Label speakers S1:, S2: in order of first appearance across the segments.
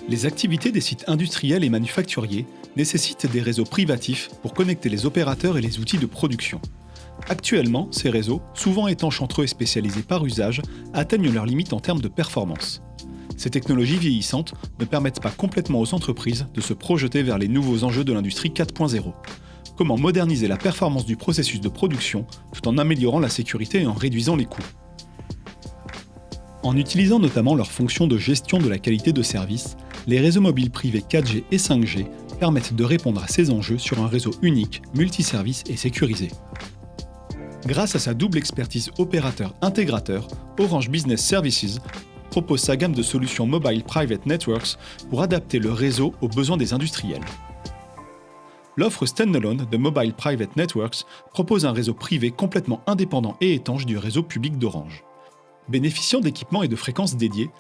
S1: Les activités des sites industriels et manufacturiers nécessitent des réseaux privatifs pour connecter les opérateurs et les outils de production. Actuellement, ces réseaux, souvent étanches entre eux et spécialisés par usage, atteignent leurs limites en termes de performance. Ces technologies vieillissantes ne permettent pas complètement aux entreprises de se projeter vers les nouveaux enjeux de l'industrie 4.0. Comment moderniser la performance du processus de production tout en améliorant la sécurité et en réduisant les coûts? En utilisant notamment leurs fonctions de gestion de la qualité de service, les réseaux mobiles privés 4G et 5G permettent de répondre à ces enjeux sur un réseau unique, multiservice et sécurisé. Grâce à sa double expertise opérateur-intégrateur, Orange Business Services propose sa gamme de solutions Mobile Private Networks pour adapter le réseau aux besoins des industriels. L'offre standalone de Mobile Private Networks propose un réseau privé complètement indépendant et étanche du réseau public d'Orange. Bénéficiant d'équipements et de fréquences dédiées,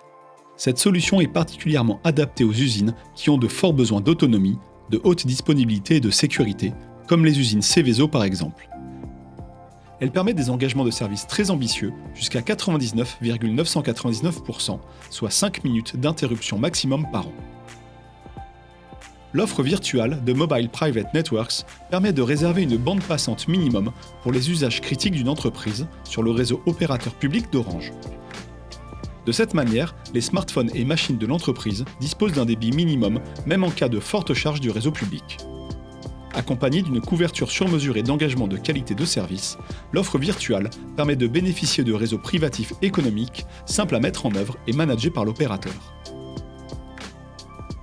S1: cette solution est particulièrement adaptée aux usines qui ont de forts besoins d'autonomie, de haute disponibilité et de sécurité, comme les usines Seveso par exemple. Elle permet des engagements de service très ambitieux, jusqu'à 99,999%, soit 5 minutes d'interruption maximum par an. L'offre virtuelle de Mobile Private Networks permet de réserver une bande passante minimum pour les usages critiques d'une entreprise sur le réseau opérateur public d'Orange. De cette manière, les smartphones et machines de l'entreprise disposent d'un débit minimum, même en cas de forte charge du réseau public. Accompagnée d'une couverture sur mesure et d'engagement de qualité de service, l'offre virtuelle permet de bénéficier de réseaux privatifs économiques, simples à mettre en œuvre et managés par l'opérateur.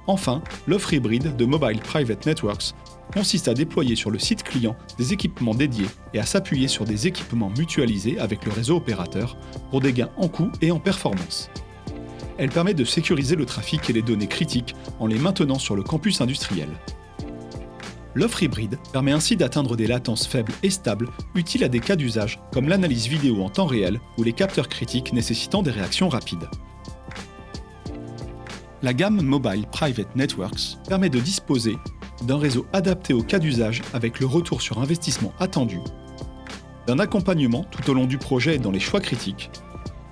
S1: Enfin, l'offre hybride de Mobile Private Networks consiste à déployer sur le site client des équipements dédiés et à s'appuyer sur des équipements mutualisés avec le réseau opérateur pour des gains en coût et en performance. Elle permet de sécuriser le trafic et les données critiques en les maintenant sur le campus industriel. L'offre hybride permet ainsi d'atteindre des latences faibles et stables utiles à des cas d'usage comme l'analyse vidéo en temps réel ou les capteurs critiques nécessitant des réactions rapides. La gamme Mobile Private Networks permet de disposer d'un réseau adapté au cas d'usage avec le retour sur investissement attendu, d'un accompagnement tout au long du projet et dans les choix critiques,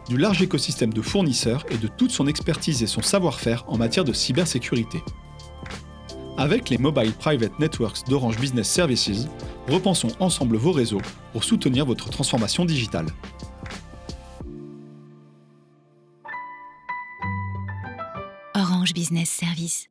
S1: du large écosystème de fournisseurs et de toute son expertise et son savoir-faire en matière de cybersécurité. Avec les Mobile Private Networks d'Orange Business Services, repensons ensemble vos réseaux pour soutenir votre transformation digitale.
S2: Orange Business Services.